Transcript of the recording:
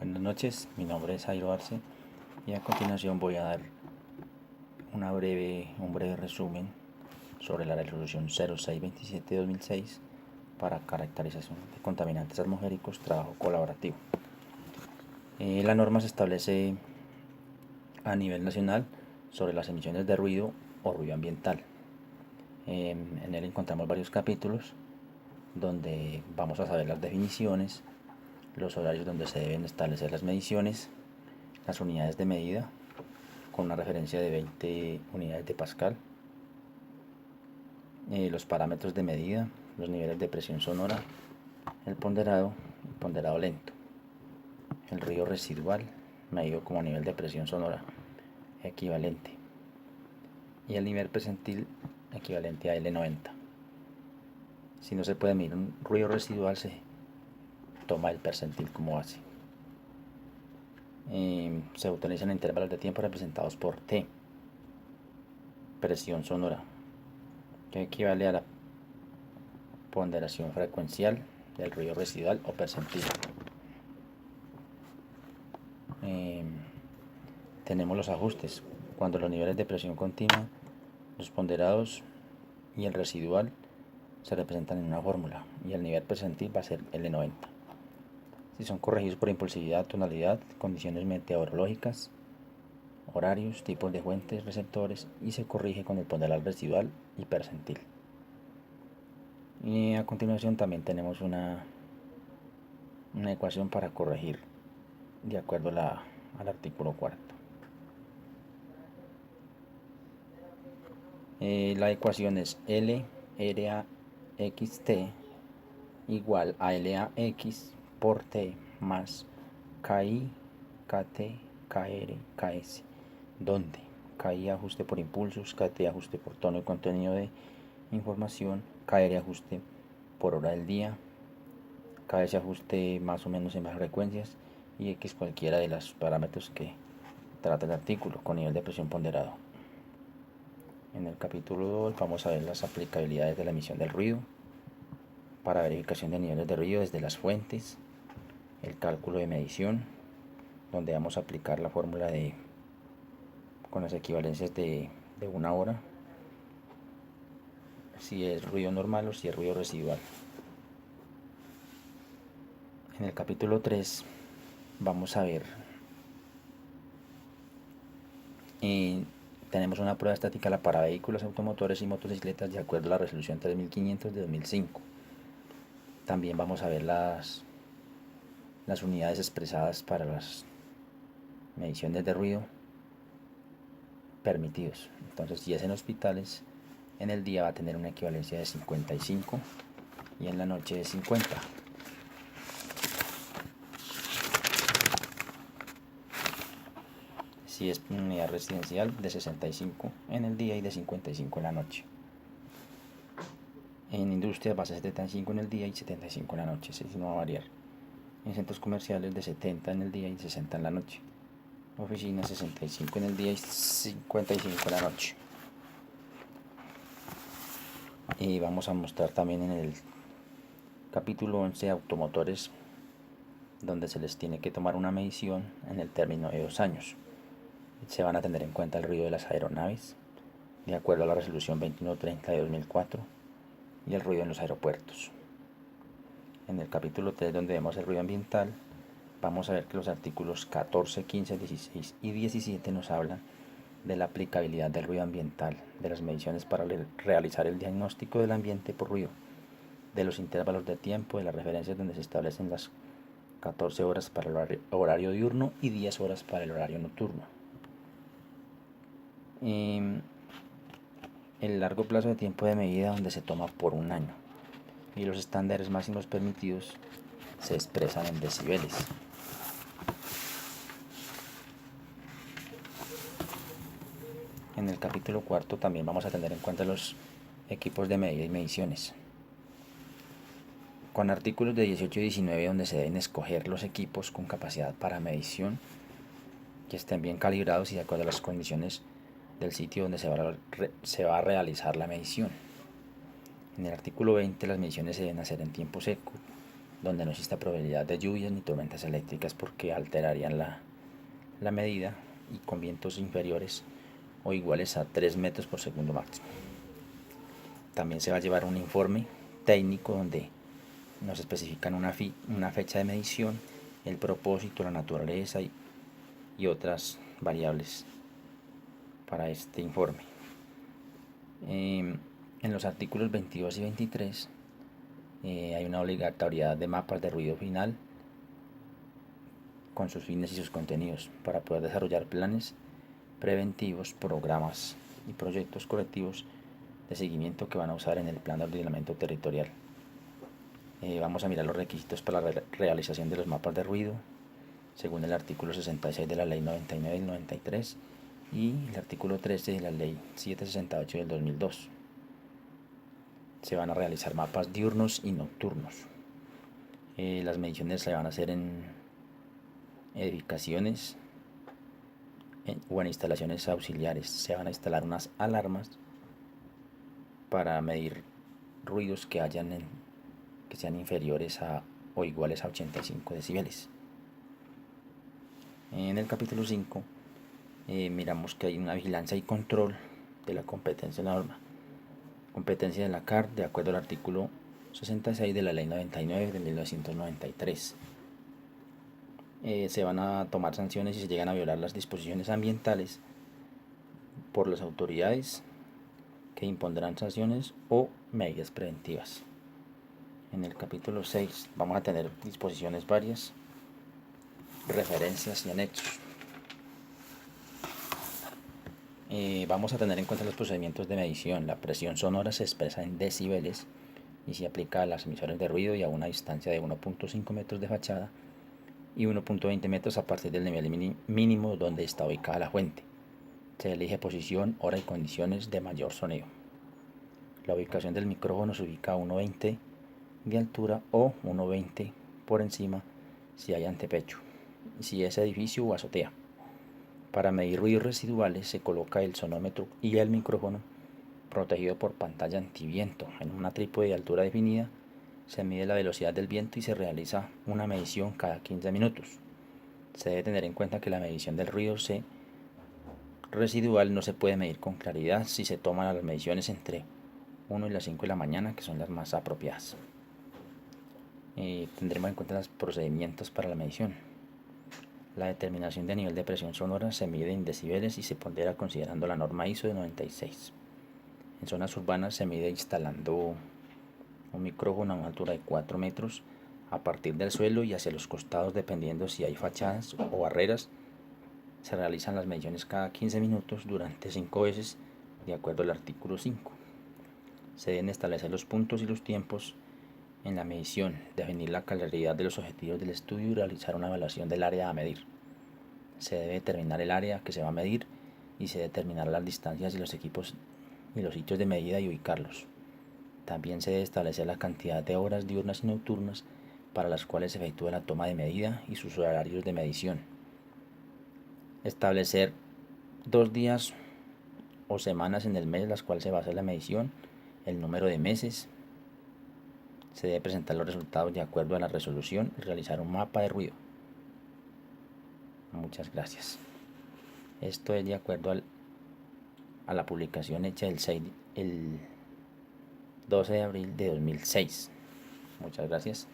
Buenas noches, mi nombre es Jairo Arce y a continuación voy a dar un breve resumen sobre la resolución 0627-2006 para caracterización de contaminantes atmosféricos, trabajo colaborativo. La norma se establece a nivel nacional sobre las emisiones de ruido o ruido ambiental. En él encontramos varios capítulos donde vamos a saber las definiciones, los horarios donde se deben establecer las mediciones, las unidades de medida con una referencia de 20 unidades de Pascal, los parámetros de medida, los niveles de presión sonora, el ponderado lento, el ruido residual medido como nivel de presión sonora equivalente y el nivel percentil equivalente a L90. Si no se puede medir un ruido residual, se toma el percentil como base. Se utilizan intervalos de tiempo representados por T, presión sonora, que equivale a la ponderación frecuencial del ruido residual o percentil. Tenemos los ajustes, cuando los niveles de presión continua, los ponderados y el residual se representan en una fórmula y el nivel percentil va a ser L90. Si son corregidos por impulsividad, tonalidad, condiciones meteorológicas, horarios, tipos de fuentes, receptores, y se corrige con el ponderado residual y percentil. Y a continuación también tenemos una ecuación para corregir de acuerdo al artículo 4. La ecuación es L RAXT igual a LAX por T más KI, KT, KR, KS, donde KI ajuste por impulsos, KT ajuste por tono y contenido de información, KR ajuste por hora del día, KS ajuste más o menos en bajas frecuencias y X cualquiera de los parámetros que trata el artículo con nivel de presión ponderado. En el capítulo 2 vamos a ver las aplicabilidades de la emisión del ruido para verificación de niveles de ruido desde las fuentes, el cálculo de medición, donde vamos a aplicar la fórmula con las equivalencias de una hora, si es ruido normal o si es ruido residual. En el capítulo 3 vamos a ver tenemos una prueba estática para vehículos automotores y motocicletas de acuerdo a la resolución 3500 de 2005. También vamos a ver las unidades expresadas para las mediciones de ruido permitidos. Entonces, si es en hospitales, en el día va a tener una equivalencia de 55 y en la noche de 50. Si es una unidad residencial, de 65 en el día y de 55 en la noche. En industrias va a ser 75 en el día y 75 en la noche, si no va a variar. En centros comerciales de 70 en el día y 60 en la noche. Oficinas 65 en el día y 55 en la noche. Y vamos a mostrar también en el capítulo 11 automotores, donde se les tiene que tomar una medición en el término de 2 años. Se van a tener en cuenta el ruido de las aeronaves, de acuerdo a la resolución 2130 de 2004, y el ruido en los aeropuertos. En el capítulo 3, donde vemos el ruido ambiental, vamos a ver que los artículos 14, 15, 16 y 17 nos hablan de la aplicabilidad del ruido ambiental, de las mediciones para realizar el diagnóstico del ambiente por ruido, de los intervalos de tiempo, de las referencias donde se establecen las 14 horas para el horario diurno y 10 horas para el horario nocturno. El largo plazo de tiempo de medida, donde se toma por un año, y los estándares máximos permitidos se expresan en decibeles. En el capítulo 4 también vamos a tener en cuenta los equipos de medida y mediciones, con artículos de 18 y 19 donde se deben escoger los equipos con capacidad para medición que estén bien calibrados y de acuerdo a las condiciones del sitio donde se va a realizar la medición. En el artículo 20 las mediciones se deben hacer en tiempo seco donde no exista probabilidad de lluvias ni tormentas eléctricas porque alterarían la medida, y con vientos inferiores o iguales a 3 metros por segundo máximo. También se va a llevar un informe técnico donde nos especifican una fecha de medición, el propósito, la naturaleza y otras variables para este informe. En los artículos 22 y 23 hay una obligatoriedad de mapas de ruido final con sus fines y sus contenidos para poder desarrollar planes preventivos, programas y proyectos colectivos de seguimiento que van a usar en el plan de ordenamiento territorial. Vamos a mirar los requisitos para la realización de los mapas de ruido según el artículo 66 de la ley 99 del 93 y el artículo 13 de la ley 768 del 2002. Se van a realizar mapas diurnos y nocturnos. Las mediciones se van a hacer en edificaciones o en instalaciones auxiliares. Se van a instalar unas alarmas para medir ruidos que sean inferiores a o iguales a 85 decibeles. En el capítulo 5 miramos que hay una vigilancia y control de la competencia de la norma. Competencia de la CAR de acuerdo al artículo 66 de la ley 99 de 1993. Se van a tomar sanciones si se llegan a violar las disposiciones ambientales por las autoridades que impondrán sanciones o medidas preventivas. En el capítulo 6 vamos a tener disposiciones varias, referencias y anexos. Vamos a tener en cuenta los procedimientos de medición. La presión sonora se expresa en decibeles y se aplica a las emisoras de ruido y a una distancia de 1.5 metros de fachada y 1.20 metros a partir del nivel mínimo donde está ubicada la fuente. Se elige posición, hora y condiciones de mayor sonido. La ubicación del micrófono se ubica a 1.20 de altura o 1.20 por encima si hay antepecho, si es edificio o azotea. Para medir ruidos residuales se coloca el sonómetro y el micrófono protegido por pantalla antiviento. En una trípode de altura definida se mide la velocidad del viento y se realiza una medición cada 15 minutos. Se debe tener en cuenta que la medición del ruido residual no se puede medir con claridad si se toman las mediciones entre 1 y las 5 de la mañana, que son las más apropiadas. Tendremos en cuenta los procedimientos para la medición. La determinación de nivel de presión sonora se mide en decibeles y se pondera considerando la norma ISO de 96. En zonas urbanas se mide instalando un micrófono a una altura de 4 metros a partir del suelo y hacia los costados dependiendo si hay fachadas o barreras. Se realizan las mediciones cada 15 minutos durante 5 veces de acuerdo al artículo 5. Se deben establecer los puntos y los tiempos en la medición, definir la claridad de los objetivos del estudio y realizar una evaluación del área a medir. Se debe determinar el área que se va a medir y se determinar las distancias y los equipos y los sitios de medida y ubicarlos. También se debe establecer la cantidad de horas diurnas y nocturnas para las cuales se efectúa la toma de medida y sus horarios de medición. Establecer 2 días o semanas en el mes en las cuales se va a hacer la medición, el número de meses. Se debe presentar los resultados de acuerdo a la resolución y realizar un mapa de ruido. Muchas gracias. Esto es de acuerdo a la publicación hecha el 12 de abril de 2006. Muchas gracias.